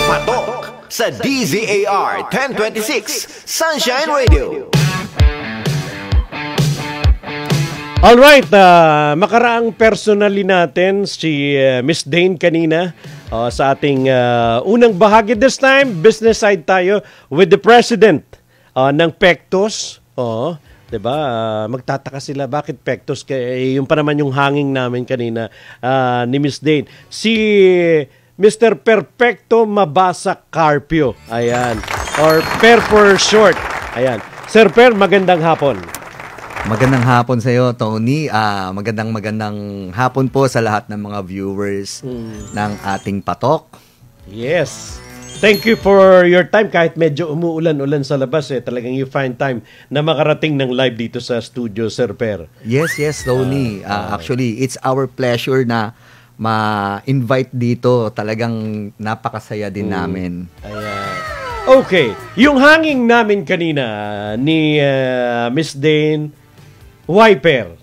Patok sa DZAR 1026 Sunshine Radio. Alright, makaraang personally natin si Miss Dane kanina sa ating unang bahagi. This time, business side tayo with the president ng Pectos. Diba? Magtataka sila bakit Pectos, yung pa naman yung hanging namin kanina ni Miss Dane. Si Mr. Perfecto Mabasa Carpio. Ayan. Or Per for short. Ayan. Sir Per, magandang hapon. Magandang hapon sa iyo, Tony. Magandang hapon po sa lahat ng mga viewers ng ating Patok. Yes. Thank you for your time. Kahit medyo umuulan-ulan sa labas, talagang you find time na makarating ng live dito sa studio, Sir Per. Yes, Tony. Actually, it's our pleasure na ma-invite dito. Talagang napakasaya din namin. Ayan. Okay. Yung hanging namin kanina ni Miss Dane, why Per?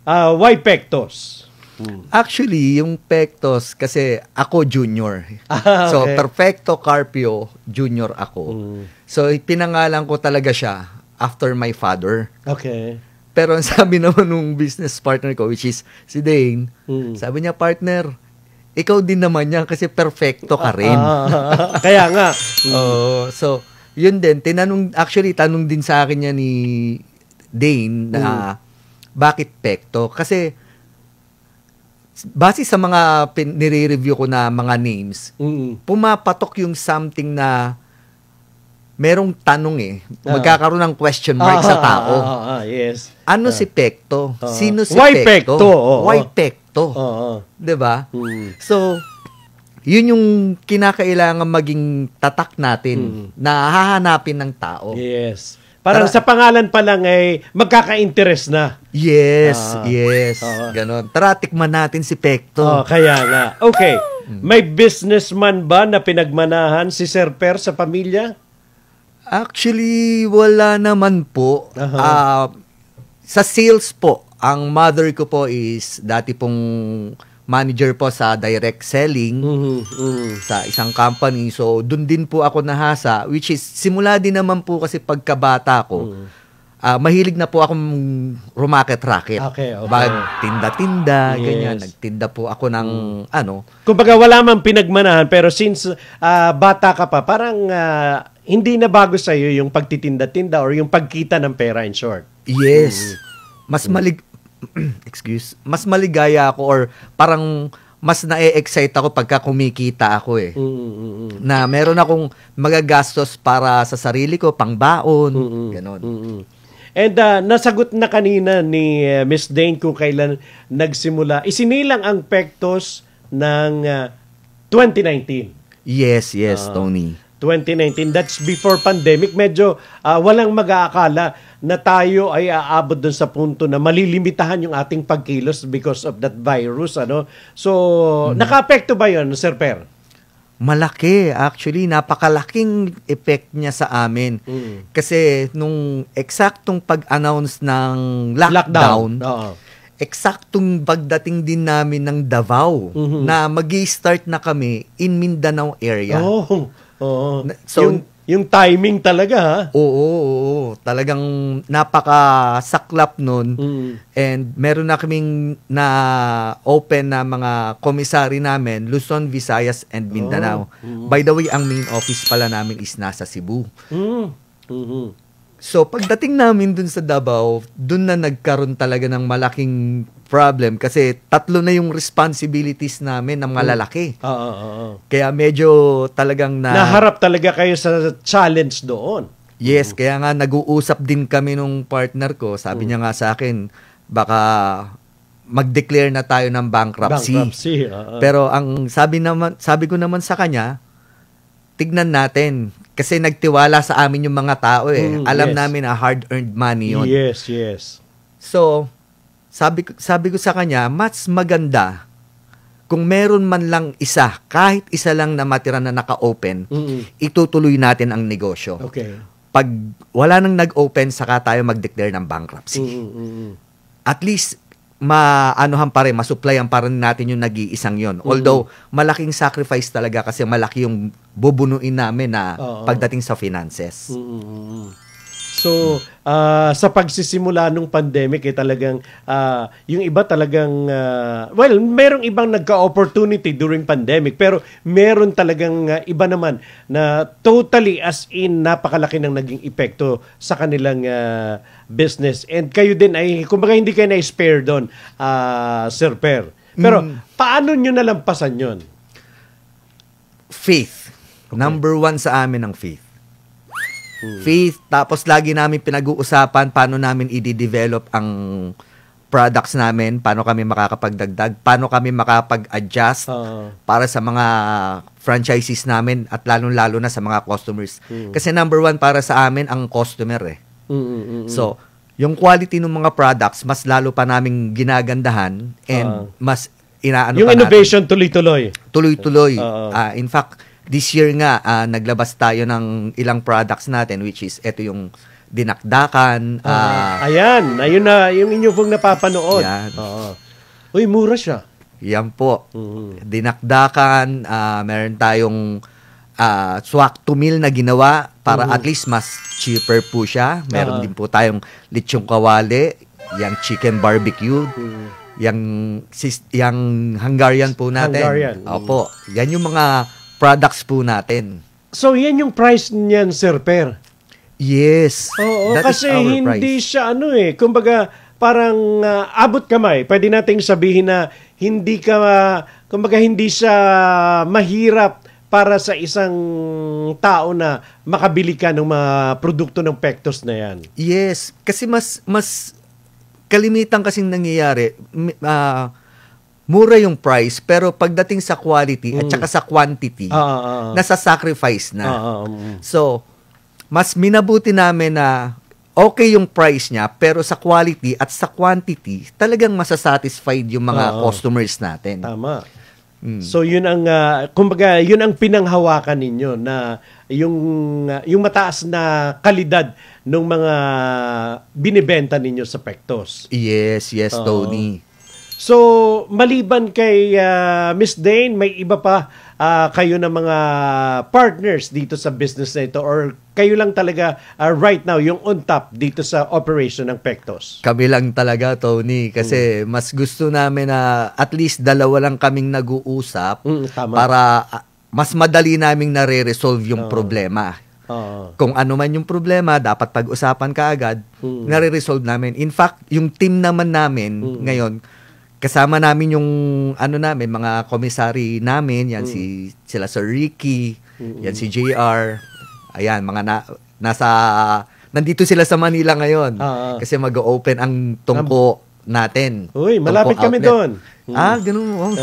Why Pectos? Actually, yung Pectos, kasi ako junior. Okay. So, Perfecto Carpio, junior ako. So, pinangalan ko talaga siya after my father. Okay. Pero ang sabi naman nung business partner ko, which is si Dane, sabi niya, partner, ikaw din naman yan kasi perfecto ka rin. Kaya nga. So, yun din. Tanong din sa akin niya ni Dane na bakit Pecto? Kasi base sa mga nire-review ko na mga names, pumapatok yung something na merong tanong magkakaroon ng question mark sa tao. Yes. Ano si Pecto? Sino si Why Pecto? Pecto? Why Pecto? 'Di ba? So, yun yung kinakailangan maging tatak natin na hahanapin ng tao. Yes. Parang sa pangalan pa lang ay magkaka-interest na. Yes. Ganon. Tara, tikman natin si Pecto. Kaya nga. Okay. May businessman ba na pinagmanahan si Sir Per sa pamilya? Actually, wala naman po. Sa sales po, ang mother ko po is dati pong manager po sa direct selling sa isang company. So, dun din po ako nahasa, which is, simula din naman po kasi pagkabata ko, mahilig na po akong rumakit-raket. Okay. Tinda-tinda, ganyan. Nagtinda po ako ng, Kumbaga, wala mang pinagmanahan, pero since bata ka pa, parang hindi na bago sa'yo yung pagtitinda-tinda or yung pagkita ng pera, in short. Yes. Mas maligaya ako or parang mas na-excite ako pagka kumikita ako na meron akong magagastos para sa sarili ko, pangbaon, ganon. And nasagot na kanina ni Miss Dane kung kailan nagsimula. Isinilang ang Pectos ng 2019. Yes, Tony. 2019, that's before pandemic. Medyo walang mag-aakala na tayo ay aabot dun sa punto na malilimitahan yung ating pagkilos because of that virus. So, naka-apekto ba yun, Sir Per? Malaki. Actually, napakalaking effect niya sa amin. Kasi nung eksaktong pag-announce ng lockdown, eksaktong pagdating din namin ng Davao na mag-i-start na kami in Mindanao area. So, yung timing talaga, ha? Oo. Talagang napakasaklap nun. And meron na kaming na-open na mga komisary namin, Luzon, Visayas, and Mindanao. By the way, ang main office pala namin is nasa Cebu. So, pagdating namin dun sa Davao, dun na nagkaroon talaga ng malaking problem kasi tatlo na yung responsibilities namin ng mga lalaki. Kaya medyo talagang naharap talaga kayo sa challenge doon. Yes, kaya nga nag-uusap din kami nung partner ko. Sabi niya nga sa akin, baka mag-declare na tayo ng bankruptcy. Pero ang sabi ko naman sa kanya, tignan natin. Kasi nagtiwala sa amin yung mga tao Alam namin na hard-earned money yun. Yes. So, sabi ko sa kanya, mas maganda kung meron man lang isa, kahit isa lang na matira na naka-open, itutuloy natin ang negosyo. Okay. Pag wala nang nag-open, saka tayo mag-declare ng bankruptcy. At least, maanuhan pa rin, masupplyan pa rin natin yung nag-iisang yon. Although, malaking sacrifice talaga kasi malaki yung bubunuin namin na pagdating sa finances. So, sa pagsisimula nung pandemic, talagang, yung iba talagang, merong ibang nagka-opportunity during pandemic, pero meron talagang iba naman na totally as in napakalaki ng naging epekto sa kanilang business. And kayo din ay, kumbaga hindi kayo na-spare doon, Sir Per. Pero, paano nyo nalampasan yon? Faith. Okay. Number 1 sa amin ang faith. Faith, tapos lagi namin pinag-uusapan paano namin i-develop ang products namin, paano kami makakapagdagdag, paano kami makapag-adjust para sa mga franchises namin at lalong-lalo na sa mga customers. Kasi number 1 para sa amin ang customer eh. So, yung quality ng mga products, mas lalo pa naming ginagandahan and mas inaano yung pa innovation natin. tuloy-tuloy. Tuloy-tuloy. In fact, this year nga, naglabas tayo ng ilang products natin, which is, ito yung dinakdakan. Ayan, ayun na, yung inyo pong napapanood. Yan. Uy, mura siya. Yan po. Dinakdakan, meron tayong swak to meal na ginawa para at least mas cheaper po siya. Meron din po tayong lechong kawali, yung chicken barbecue, yung Hungarian po natin. Hungarian. Opo. Yan yung mga products po natin. So, yan yung price niyan, Sir Per? Yes. Oo, that kasi is our hindi price. siya kumbaga, parang abot kamay. Pwede nating sabihin na hindi siya mahirap para sa isang tao na makabili ka ng mga produkto ng Pectos na yan. Yes. Kasi mas kalimitan kasing nangyayari, mura yung price, pero pagdating sa quality at saka sa quantity, nasa sacrifice na. So, mas minabuti namin na okay yung price niya, pero sa quality at sa quantity, talagang masasatisfied yung mga customers natin. Tama. So, yun ang, kumbaga, yun ang pinanghawakan ninyo na yung mataas na kalidad ng mga binibenta ninyo sa Pectos. Yes, Tony. So, maliban kay Miss Dane, may iba pa kayo na mga partners dito sa business na ito or kayo lang talaga right now yung on top dito sa operation ng Pectos? Kami lang talaga, Tony, kasi mas gusto namin na at least dalawa lang kaming nag-uusap para mas madali naming nare-resolve yung problema. Kung ano man yung problema, dapat pag-usapan ka agad, nare-resolve namin. In fact, yung team naman namin ngayon, kasama namin yung mga komisary namin, yan sila Sir Ricky, yan si JR. Ayan, nandito sila sa Manila ngayon kasi mag-open ang tungko natin. Uy, malapit kami doon. Ganun.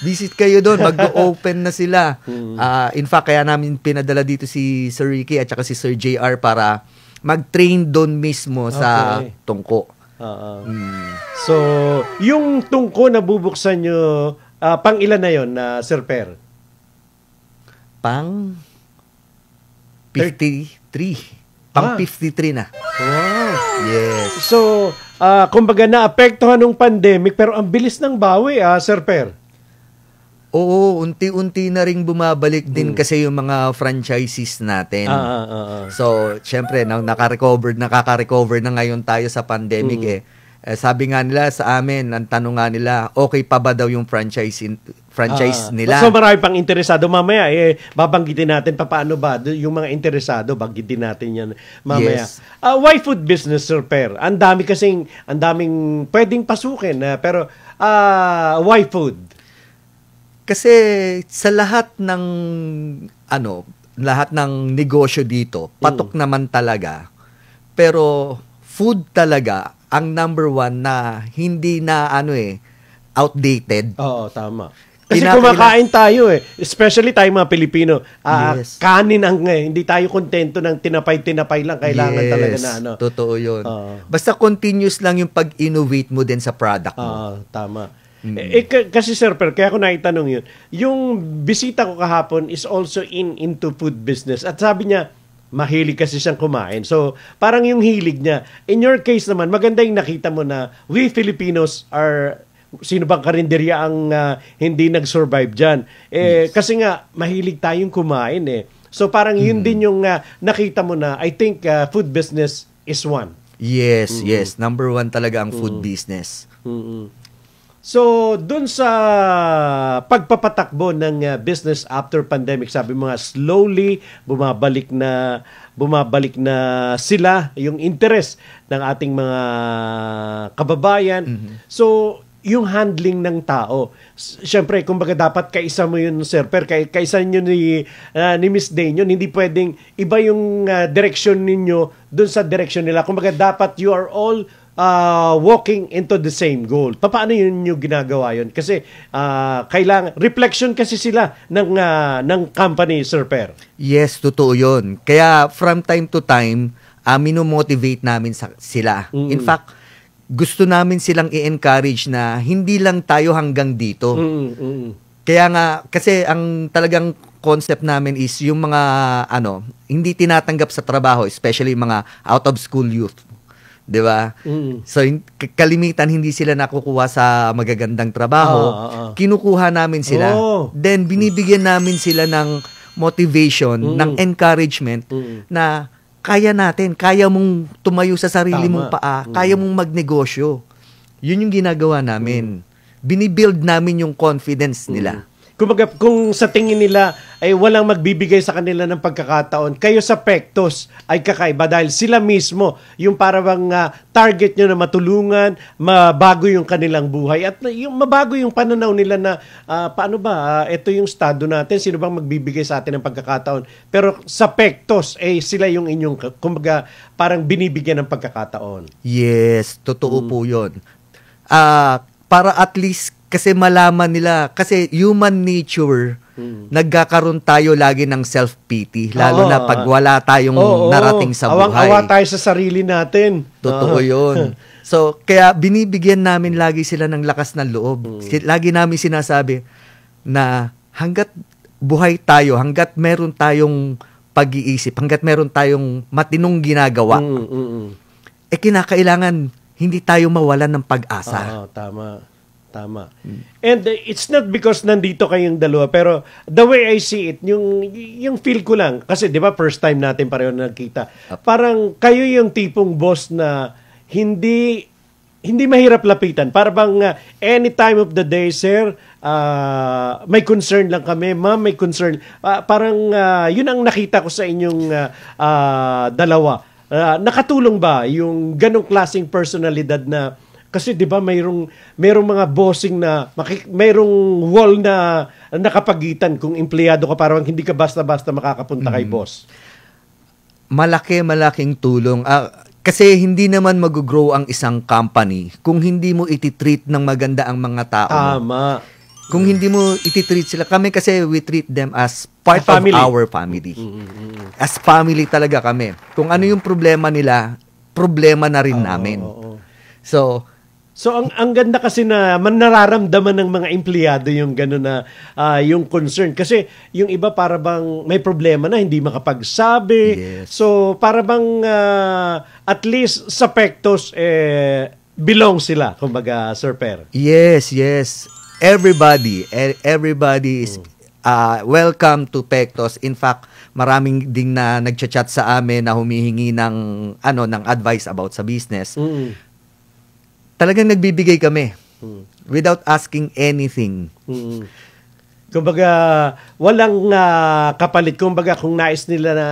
Visit kayo doon, mag-open na sila. In fact, kaya namin pinadala dito si Sir Ricky at saka si Sir JR para mag-train doon mismo sa tungko. So, yung tungko na bubuksan nyo, pang ilan na yon, Sir Per? Pang 53. Pang 53 na. Wow. Yes. So, kumbaga naapektuhan ng pandemic pero ang bilis ng bawi, Sir Per. Oo, unti-unti na ring bumabalik din kasi yung mga franchises natin. So, syempre, nakaka-recover na ngayon tayo sa pandemic sabi nga nila sa amin, ang tanong nga nila, okay pa ba daw yung franchise nila? So, marami pang interesado. Mamaya, babanggitin natin paano ba yung mga interesado, banggitin natin yan mamaya. Yes. Why food business, Sir Per? Ang daming pwedeng pasukin, pero why food? Kasi sa lahat ng negosyo dito, patok naman talaga. Pero food talaga ang number 1 na hindi na outdated. Oo, tama. Kasi kumakain tayo especially tayo mga Pilipino. Kanin ang hindi tayo kontento ng tinapay lang. Kailangan talaga na Totoo yun. Basta continuous lang yung pag-innovate mo din sa product mo. Tama. Kasi Sir Per, kaya ako naitanong yun. Yung bisita ko kahapon is also into food business. At sabi niya, Mahilig kasi siyang kumain. So, parang yung hilig niya. In your case naman, maganda yung nakita mo na we Filipinos are, sino bang karinderya ang hindi nag-survive dyan? Kasi nga, mahilig tayong kumain eh. So, parang yun din yung nakita mo na, I think food business is one. Yes, yes. Number one talaga ang food business. So, dun sa pagpapatakbo ng business after pandemic, sabi mo nga, slowly bumabalik na sila yung interest ng ating mga kababayan. So, yung handling ng tao. Siyempre, kumbaga dapat kaisa mo yun, Sir Per, kaisa nyo ni Miss Dane yun. Hindi pwedeng iba yung direction ninyo dun sa direction nila. Kumbaga dapat you are all walking into the same goal. Paano yun yung ginagawa yun? Kasi kailangan, reflection kasi sila ng company, Sir Per. Yes, totoo yun. Kaya from time to time, minomotivate namin sila. In fact, gusto namin silang i-encourage na hindi lang tayo hanggang dito. Kaya nga, kasi ang talagang concept namin is yung mga hindi tinatanggap sa trabaho, especially mga out of school youth. 'Di ba? So kalimitan hindi sila nakukuha sa magagandang trabaho. Kinukuha namin sila. Then binibigyan namin sila ng motivation, ng encouragement na kaya natin, kaya mong tumayo sa sarili mong paa, kaya mong magnegosyo. Yun yung ginagawa namin. Binibuild namin yung confidence nila. Kumbaga, kung sa tingin nila ay walang magbibigay sa kanila ng pagkakataon, kayo sa Pectos ay kakaiba dahil sila mismo yung parang target nyo na matulungan, mabago yung kanilang buhay at yung mabago yung pananaw nila na paano ba, ito yung estado natin, sino bang magbibigay sa atin ng pagkakataon. Pero sa Pectos, sila yung inyong, kumbaga, parang binibigyan ng pagkakataon. Yes, totoo po yun. Para at least kasi malaman nila, kasi human nature, nagkakaroon tayo lagi ng self-pity, lalo na pag wala tayong narating sa buhay. Awang-awa tayo sa sarili natin. Totoo yun. So, kaya binibigyan namin lagi sila ng lakas ng loob. Lagi namin sinasabi na hanggat buhay tayo, hanggat meron tayong pag-iisip, hanggat meron tayong matinong ginagawa, kinakailangan hindi tayo mawalan ng pag-asa. Tama. And it's not because nandito kayong dalawa, pero the way I see it, yung feel ko lang, kasi di ba first time natin pareho nagkita, parang kayo yung tipong boss na hindi mahirap lapitan. Para bang any time of the day, sir, may concern lang kami, ma'am, may concern. Parang yun ang nakita ko sa inyong dalawa. Nakatulong ba yung ganong klaseng personalidad na kasi 'di ba mayroong mga bossing na mayroong wall na nakapagitan kung empleyado ka, parang hindi ka basta-basta makakapunta kay boss. Malaking tulong. Kasi hindi naman mag-grow ang isang company kung hindi mo ititreat ng maganda ang mga tao. Tama. Kung hindi mo ititreat sila, kami kasi we treat them as part of our family. As family talaga kami. Kung ano yung problema nila, problema na rin namin. So ang ganda kasi na nararamdaman ng mga empleyado yung gano'n na yung concern. Kasi yung iba para bang may problema na hindi makapagsabi. Yes. So para bang at least sa Pectos belong sila, kumbaga, Sir Per. Yes. Everybody is welcome to Pectos. In fact, maraming ding na nagchat-chat sa amin na humihingi ng advice about sa business. Talagang nagbibigay kami without asking anything. Kumbaga, walang kapalit. Kumbaga, kung nais nila na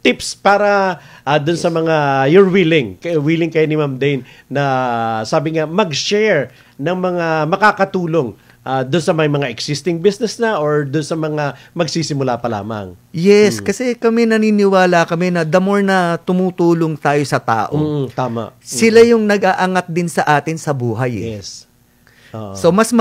tips para dun sa mga you're willing kayo ni Ma'am Dane na sabi nga mag-share ng mga makakatulong doon sa may mga existing business na or doon sa mga magsisimula pa lamang. Yes, kasi kami naniniwala kami na the more na tumutulong tayo sa tao, tama. Sila yung nag-aangat din sa atin sa buhay. Yes. So mas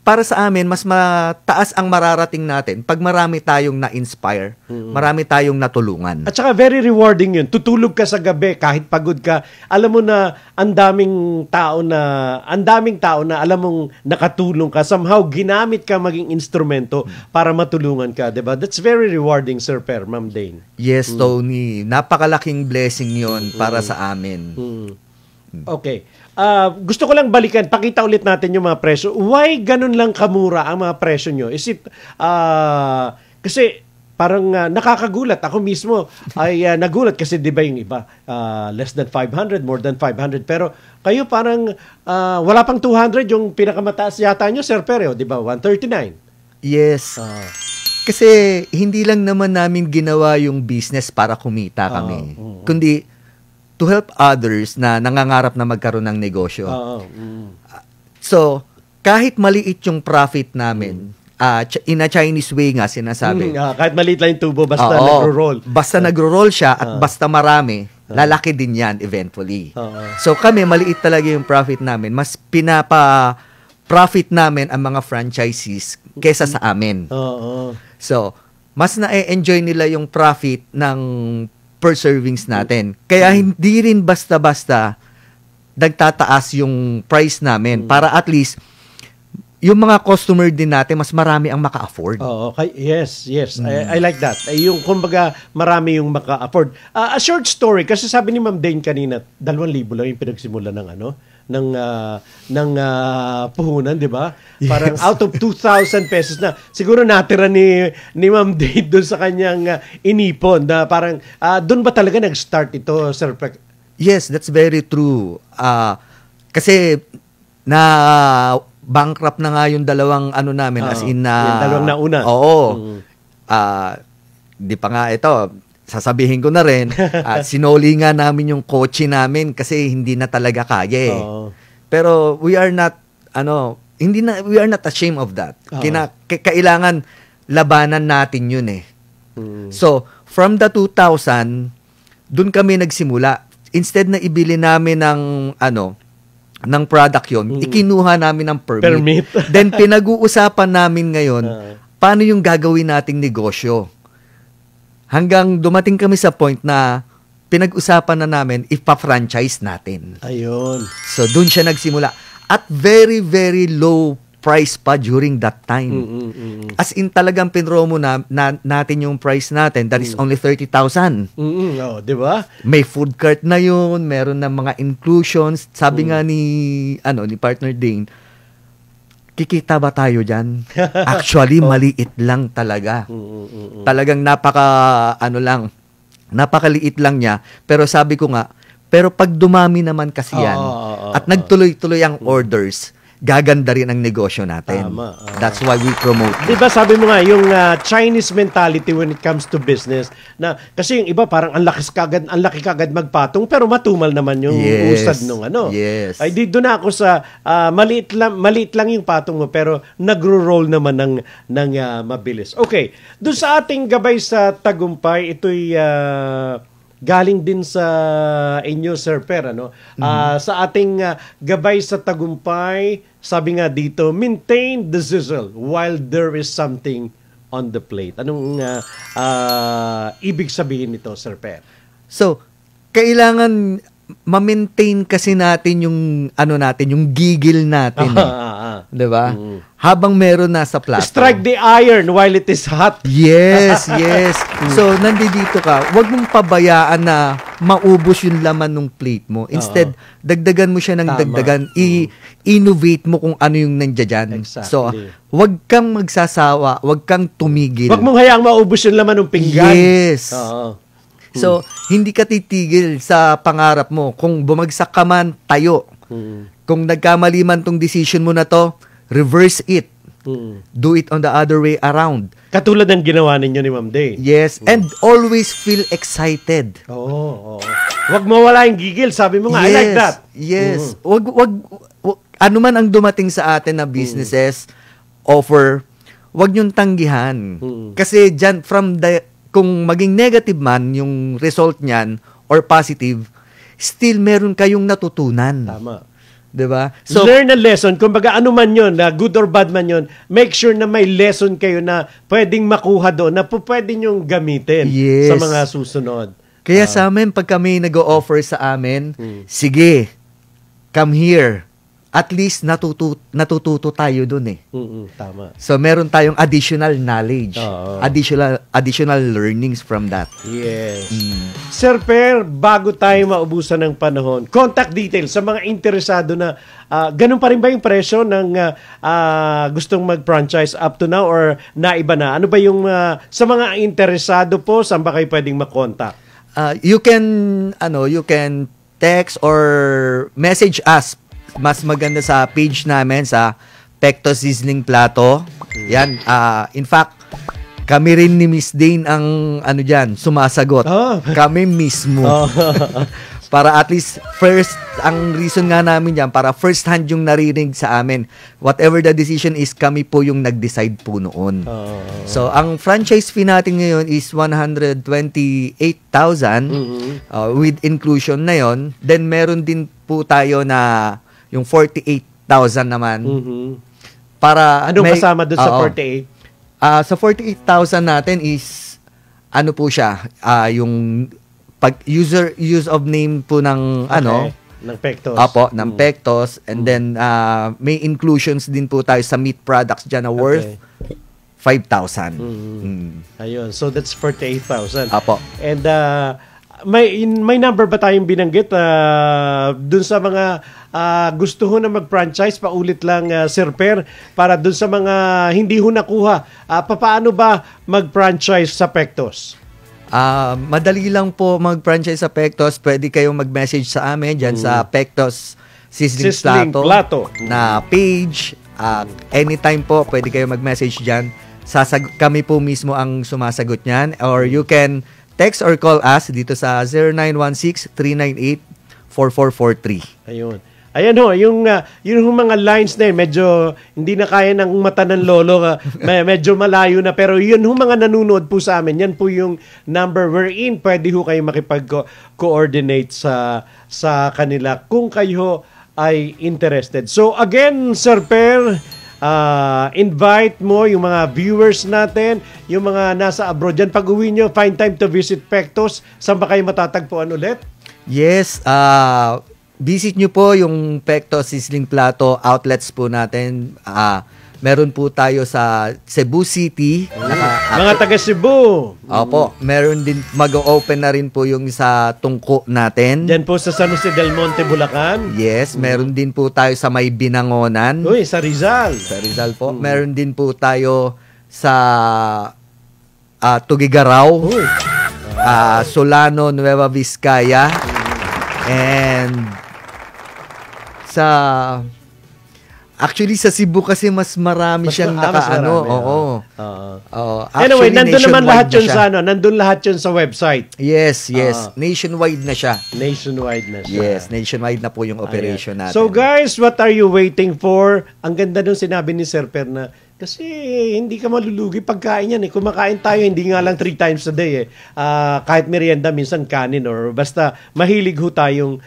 para sa amin, mas mataas ang mararating natin pag marami tayong na-inspire, marami tayong natulungan. At saka very rewarding yun. Tutulog ka sa gabi kahit pagod ka. Alam mo na ang daming tao na alam mong nakatulong ka. Somehow ginamit ka maging instrumento para matulungan ka, 'di ba? That's very rewarding, Sir Per, Ma'am Dane. Yes, Tony. Napakalaking blessing 'yon para sa amin. Okay. Gusto ko lang balikan, pakita ulit natin yung mga presyo. Why ganun lang kamura ang mga presyo nyo? Is it, kasi parang nakakagulat. Ako mismo ay nagulat kasi di ba yung iba, less than 500, more than 500. Pero kayo parang wala pang 200 yung pinakamataas yata nyo, Sir Pero, di ba? 139. Yes. Kasi hindi lang naman namin ginawa yung business para kumita kami. Kundi to help others na nangangarap na magkaroon ng negosyo. So, kahit maliit yung profit namin, in a Chinese way nga sinasabi. Kahit maliit lang yung tubo, basta nagro-roll. Basta nagro-roll siya at basta marami, lalaki din yan eventually. So, kami, maliit talaga yung profit namin. Mas pinapa-profit namin ang mga franchisees kesa sa amin. So, mas na-enjoy nila yung profit ng per servings natin. Kaya hindi rin basta-basta nagtataas yung price namin para at least yung mga customer din natin mas marami ang maka-afford. Yes. I like that. Yung kumbaga marami yung maka-afford. A short story kasi sabi ni Ma'am Dane kanina 2,000 lang yung pinagsimula ng puhunan, di ba? Yes. Parang out of 2,000 pesos na siguro natira ni Ma'am Dane doon sa kanyang inipon na parang doon ba talaga nag-start ito, Sir Pek? Yes, that's very true. Kasi na bankrupt na nga yung dalawang namin as in yung dalawang nauna. Oo. Di pa nga ito sasabihin ko na rin, sinoli nga namin yung kotse namin kasi hindi na talaga kaya eh. Pero we are not we are not ashamed of that. Kailangan labanan natin yun eh. So, from the 2,000, dun kami nagsimula. Instead na ibili namin ng product yon, ikinuha namin ng permit. Then pinag-uusapan namin ngayon, paano yung gagawin nating negosyo. Hanggang dumating kami sa point na pinag-usapan na namin ipa-franchise natin. Ayun. So, dun siya nagsimula. At very, very low price pa during that time. As in talagang pinromo natin yung price natin. That is only 30,000. Di ba? May food cart na yun. Meron na mga inclusions. Sabi nga ni partner Dane, kikita ba tayo dyan? Actually, maliit lang talaga. Talagang napakaliit lang niya. Pero sabi ko nga, pero pag dumami naman kasi yan, at nagtuloy-tuloy ang orders, gaganda rin ang negosyo natin. That's why we promote. Diba sabi mo nga, yung Chinese mentality when it comes to business, na kasi yung iba parang ang laki kagad magpatong, pero matumal naman yung usad nung Yes. Ay dito na ako sa maliit lang yung patong mo, pero nagro-roll naman ng mabilis. Okay, doon sa ating gabay sa tagumpay, ito'y galing din sa inyo, Sir Per, sa ating gabay sa tagumpay, sabi nga dito, maintain the sizzle while there is something on the plate. Anong ibig sabihin nito, Sir Per? So, kailangan ma-maintain kasi natin yung yung gigil natin. Diba? Habang meron nasa plato. Strike the iron while it is hot. Yes. So, nandito ka, wag mong pabayaan na maubos yung laman ng plate mo. Instead, dagdagan mo siya ng dagdagan. I-innovate mo kung ano yung nandiyan. Exactly. So, wag kang magsasawa, wag kang tumigil. Wag mong hayaang maubos yung laman ng pinggan. Yes. So, hindi ka titigil sa pangarap mo. Kung bumagsak ka man, tayo. Kung nagkamali man tong decision mo na to, reverse it. Do it on the other way around. Katulad ng ginawa ninyo ni Ma'am Day. Yes, and always feel excited. Wag mawala yung gigil. Sabi mo nga, I like that. Yes. Wag, ano man ang dumating sa atin na businesses, offer, wag niyong tanggihan. Kasi dyan, kung maging negative man yung result niyan or positive, still meron kayong natutunan. Tama. 'Diba? So, learn a lesson. Kumbaga, ano man yun, good or bad man yun, make sure na may lesson kayo na pwedeng makuha doon, na pwede nyong gamitin Yes. sa mga susunod. Kaya sa amin, pag kami nag-o-offer sa amin, sige, come here. At least natututo tayo dun eh. Tama. So meron tayong additional knowledge, Oo. additional learnings from that. Yes. Sir Per, bago tayo maubusan ng panahon, contact details sa mga interesado na ganun pa rin ba yung presyo ng gustong mag-franchise up to now or naiba na? Ano ba yung sa mga interesado po, saan ba kayo pwedeng makontak? You can text or message us. Mas maganda sa page namin sa Pecto Sizzling Plato. Yan, in fact, kami rin ni Miss Dane ang sumasagot. Kami mismo. Para at least ang reason nga namin yan, para first hand yung narinig sa amin. Whatever the decision is, kami po yung nag-decide po noon. So, ang franchise fee natin ngayon is 128,000 with inclusion na yon. Then, meron din po tayo na yung 48,000 naman. Para anong kasama doon sa 48? Sa 48,000 natin is po siya, yung use of name po ng ng Pectos. Apo, ng Pectos, and then may inclusions din po tayo sa meat products diyan na worth 5,000. Ayun, so that's 48,000. Apo. And may number ba tayong binanggit dun sa mga gusto ho na mag-franchise? Paulit lang, Sir Per, para dun sa mga hindi ho nakuha. Paano ba mag-franchise sa Pectos? Madali lang po mag-franchise sa Pectos. Pwede kayong mag-message sa amin dyan sa Pectos Sizzling Plato na page. Anytime po, pwede kayong mag-message dyan. Kami po mismo ang sumasagot niyan. Or you can text or call us dito sa 0916-398-4443. Ayun. Ayan ho, yung mga lines na yun, medyo hindi na kaya ng mata ng lolo, medyo malayo na, pero yun ho mga nanonood po sa amin, yan po yung number wherein pwede ho kayo makipag-coordinate sa kanila kung kayo ay interested. So again, Sir Per, invite mo yung mga viewers natin, yung mga nasa abroad dyan. Pag uwi nyo, find time to visit Pectos. Saan ba kayo matatagpuan ulit? Yes, visit nyo po yung Pectos Sizzling Plato outlets po natin. Meron po tayo sa Cebu City. Mga taga Cebu. Opo, meron din, mag-open na rin po yung sa Tungko natin. Diyan po sa San Jose del Monte, Bulacan. Yes, meron din po tayo sa May Binangonan. Uy, sa Rizal. Sa Rizal po. Meron din po tayo sa Tugigaraw. Solano, Nueva Vizcaya. And actually sa Cebu kasi mas marami siyang Oo. Anyway, nandun naman lahat yun nandun lahat yun sa website. Yes. Nationwide na siya. Nationwide na siya. Yes, nationwide na po yung operation natin. So guys, what are you waiting for? Ang ganda nung sinabi ni Sir Per na kasi hindi ka malulugi pagkain yan eh. Kumakain tayo, hindi nga lang 3 times a day eh. Kahit merienda, minsan kanin or basta mahilig ho tayong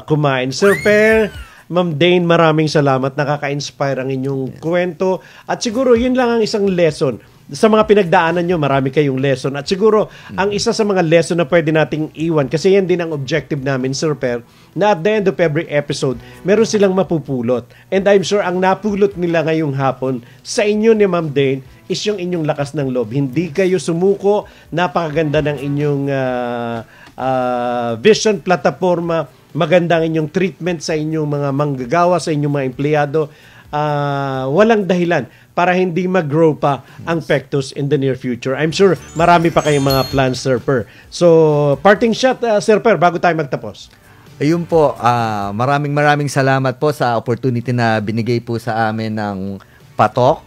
kumain. Sir Per, Ma'am Dane, maraming salamat. Nakaka-inspire ang inyong kwento. At siguro, yun lang ang isang lesson. Sa mga pinagdaanan nyo, marami kayong lesson. At siguro, ang isa sa mga lesson na pwede nating iwan, kasi yan din ang objective namin, Sir Per, na at the end of every episode, meron silang mapupulot. And I'm sure, ang napulot nila ngayong hapon sa inyo ni Ma'am Dane is yung inyong lakas ng loob. Hindi kayo sumuko. Napakaganda ng inyong vision, plataforma. Maganda ang inyong treatment sa inyong mga manggagawa, sa inyong mga empleyado. Walang dahilan para hindi mag-grow pa ang Pectos in the near future. I'm sure marami pa kayong mga plans, Sir Per. So, parting shot, Sir Per, bago tayo magtapos. Ayun po, maraming salamat po sa opportunity na binigay po sa amin ng Patok.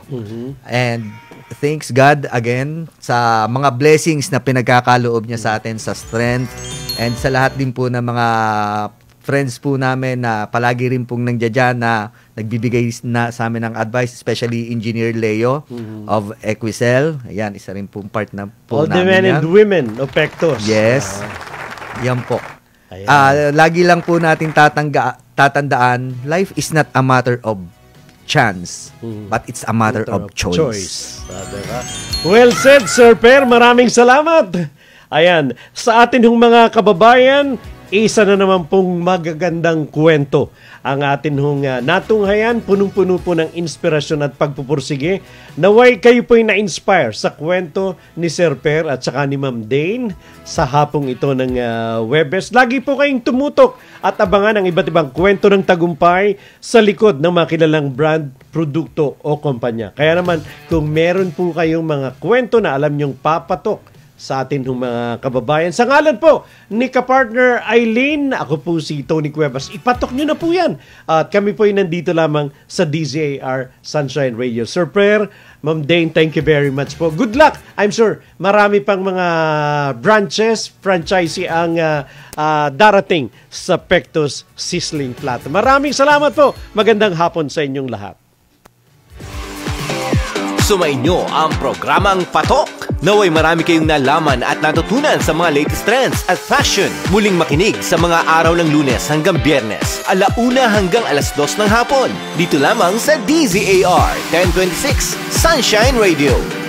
And thanks God again sa mga blessings na pinagkakaloob niya sa atin, sa strength, and sa lahat din po ng mga friends po namin na palagi rin pong nandiyan na nagbibigay na sa amin ng advice, especially Engineer Leo of Equicel. Ayan, isa rin pong part na po all namin. All the men and women of Pectos. Yes. Yan po. Lagi lang po natin tatandaan, life is not a matter of chance, but it's a matter of choice. Diba? Well said, Sir Per. Maraming salamat. Ayan, sa atin hong mga kababayan, isa na naman pong magagandang kwento ang atin hong natunghayan, punong-puno po ng inspirasyon at pagpupursige. Naway kayo po'y na-inspire sa kwento ni Sir Per at saka ni Ma'am Dane sa hapong ito ng Webes. Lagi po kayong tumutok at abangan ang iba't ibang kwento ng tagumpay sa likod ng mga kilalang brand, produkto o kumpanya. Kaya naman, kung meron po kayong mga kwento na alam nyong papatok sa atin ng mga kababayan. Sa ngalan po ni kapartner Eileen, ako po si Tony Cuevas. Ipatok nyo na po yan. At kami po ay nandito lamang sa DZAR Sunshine Radio. Sir Per, Ma'am Dane, thank you very much po. Good luck! I'm sure marami pang mga branches, franchisee ang darating sa Pectos Sizzling Platter. Maraming salamat po. Magandang hapon sa inyong lahat. Sumainyo ang programang Patok. Naway marami kayong nalaman at natutunan sa mga latest trends at fashion. Muling makinig sa mga araw ng Lunes hanggang Biyernes, 1:00 hanggang 2:00 ng hapon. Dito lamang sa DZAR 1026 Sunshine Radio.